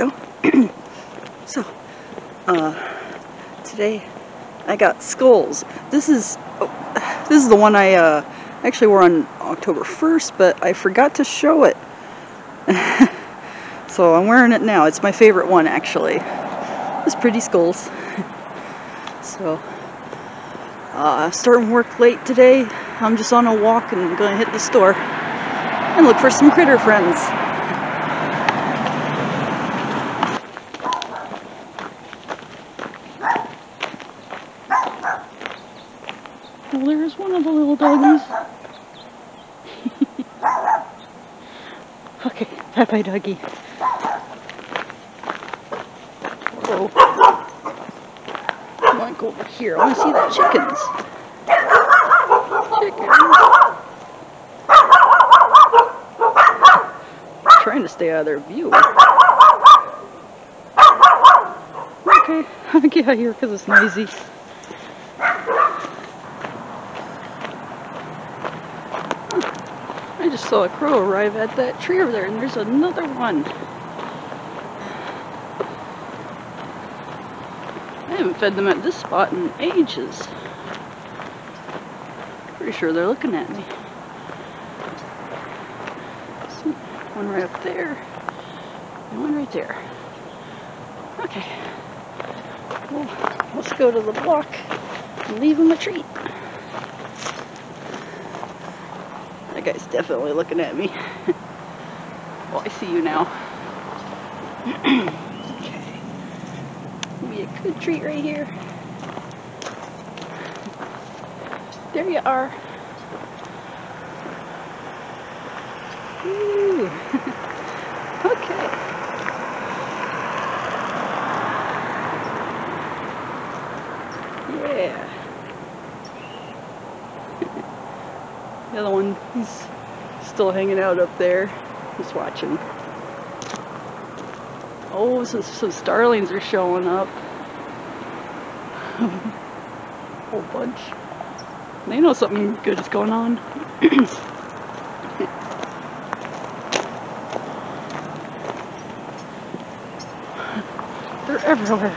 go. So, today I got skulls. This is the one I actually wore on October 1st, but I forgot to show it. So I'm wearing it now. It's my favorite one, actually. It's pretty skulls. So, starting work late today. I'm just on a walk and going to hit the store and look for some critter friends. Well, there's one of the little doggies. Okay, bye-bye, doggy. Oh, I want to go over here. I want to see the chickens. I'm trying to stay out of their view. Okay, I'll get out of here because it's noisy. I just saw a crow arrive at that tree over there, and there's another one. I haven't fed them at this spot in ages. Pretty sure they're looking at me. See, one right up there, and one right there. Okay. Well, let's go to the block and leave them a treat. That guy's definitely looking at me. Well, I see you now. Okay. Be a good treat right here. There you are. Woo. Okay. Yeah. The other one, he's still hanging out up there, just watching. Oh, some starlings are showing up. Whole bunch. They know something good is going on. They're everywhere.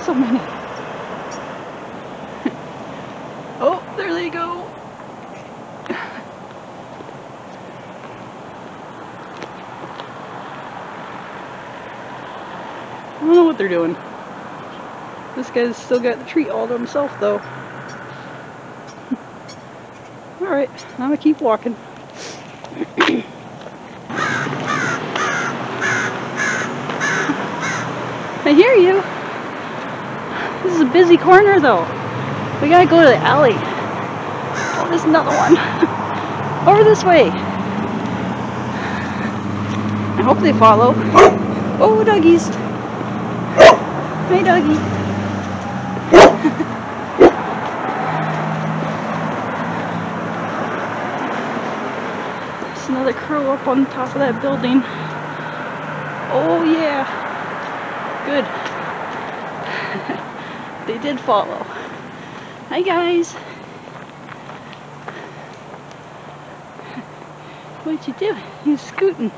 So many. Oh, there they go. I don't know what they're doing. This guy's still got the treat all to himself, though. Alright, I'm gonna keep walking. I hear you. This is a busy corner, though. We gotta go to the alley. Oh, there's another one. Over this way. I hope they follow. Oh, doggies. Hey, doggy. There's another crow up on top of that building. Oh, yeah. Good. They did follow. Hi, guys. What'd you do? You're scooting.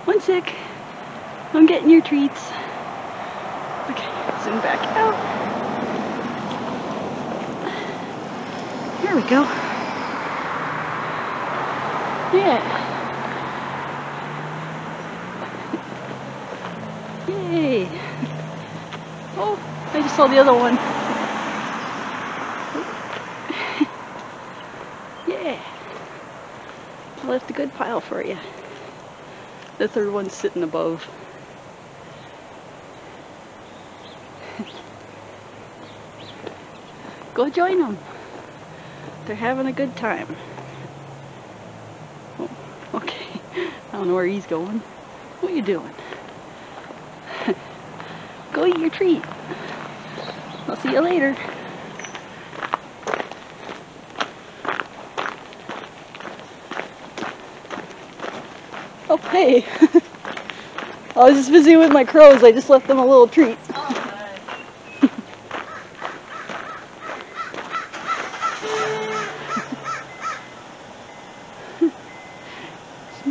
One sec. I'm getting your treats. Okay, zoom back out. There we go. Yeah. Yay. Oh, I just saw the other one. Yeah. I left a good pile for you. The third one's sitting above. Go join them. They're having a good time. Oh, okay. I don't know where he's going. What are you doing? Go eat your treat. I'll see you later. Oh, hey. I was just busy with my crows. I just left them a little treat.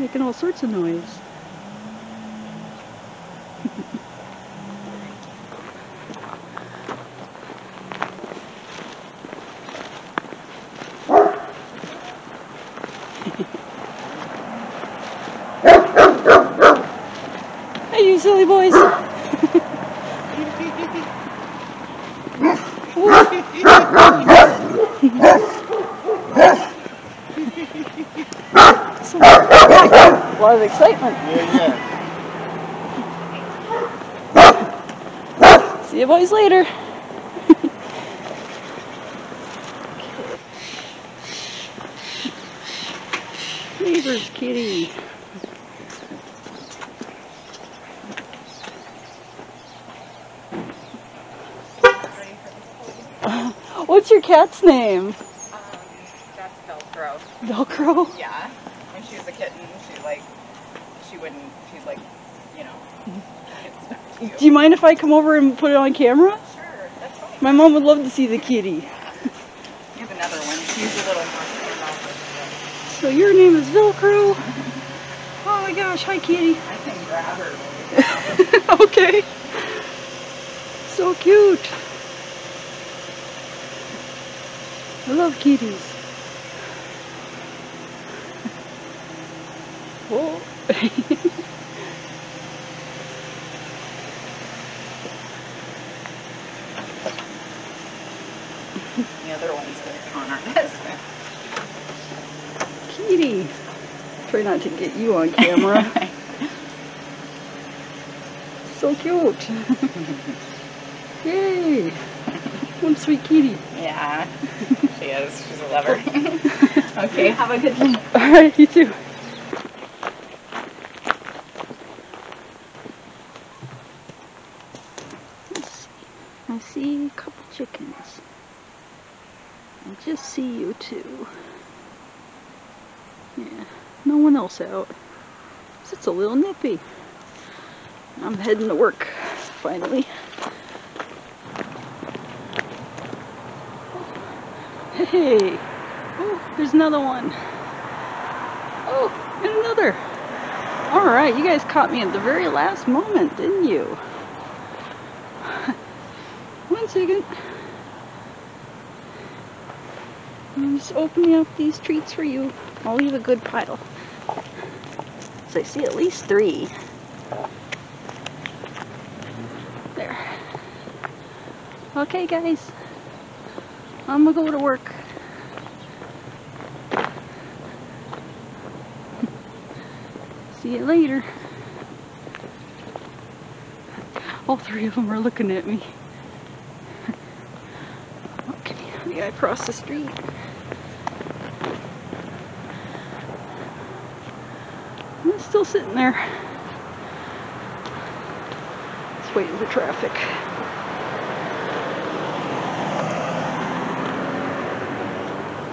making all sorts of noise. Hey, you silly boys! A lot of excitement. Yeah. See you boys later. Neighbor's kitty. What's your cat's name? That's Velcro. Velcro? Yeah. When she was a kitten, she's like, you know, get stuck to you. Do you mind if I come over and put it on camera? Sure, that's fine. My mom would love to see the kitty. Here's another one. She's a little more about. So your name is Velcro? Oh my gosh, hi kitty. I can grab her. Okay. So cute. I love kitties. Whoa. The other one's going to on our husband. Kitty. Try not to get you on camera. So cute. Yay. One sweet kitty. Yeah, she is. She's a lover. Okay, have a good day. Alright, you too. Let's see. I see a couple chickens. I just see you two. Yeah, no one else out. It's a little nippy. I'm heading to work, finally. Hey! Oh, there's another one. Oh, and another. Alright, you guys caught me at the very last moment, didn't you? One second. I'm just opening up these treats for you. I'll leave a good pile. So I see at least 3. There. Okay, guys. I'm gonna go to work. See you later. All 3 of them are looking at me. Okay, we gotta cross the street. I'm still sitting there. Just waiting for traffic.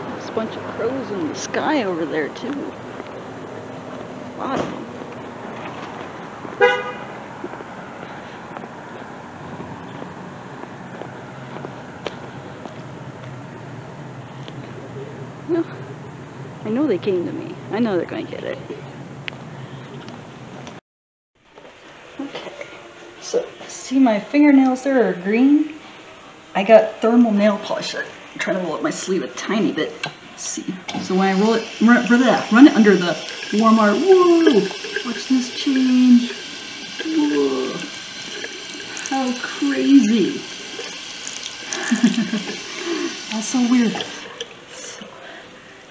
There's a bunch of crows in the sky over there too. A lot of them. Well, I know they came to me. I know they're going to get it. Okay, so see my fingernails there are green? I got thermal nail polish. I'm trying to roll up my sleeve a tiny bit. Let's see. So when I roll it, run it under the warm water. Whoa! Watch this change. Whoa! How crazy! That's so weird. So,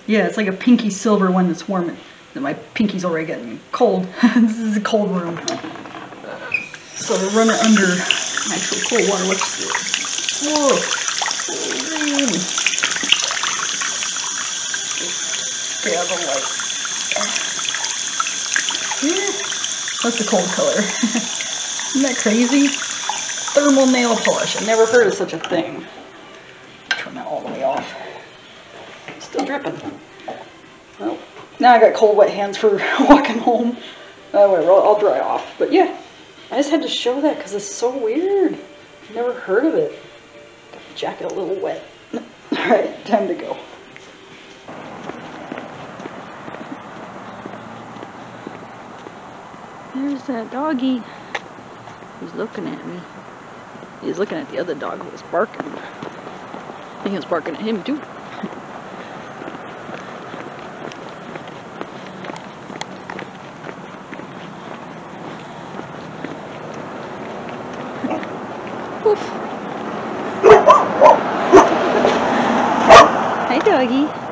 yeah, it's like a pinky silver when it's warm. And my pinky's already getting cold. This is a cold room. So I run it under actual cold water. Watch this. Whoa! Green. Grab the light. Yeah. That's the cold color. Isn't that crazy? Thermal nail polish. I never heard of such a thing. Turn that all the way off. Still dripping. Well, now I got cold, wet hands for walking home. Whatever, I'll dry off. But yeah, I just had to show that because it's so weird. Never heard of it. Got the jacket a little wet. Alright, time to go. There's that doggy. He's looking at me. He's looking at the other dog who was barking. I think he was barking at him too. Woof. Hi, doggy.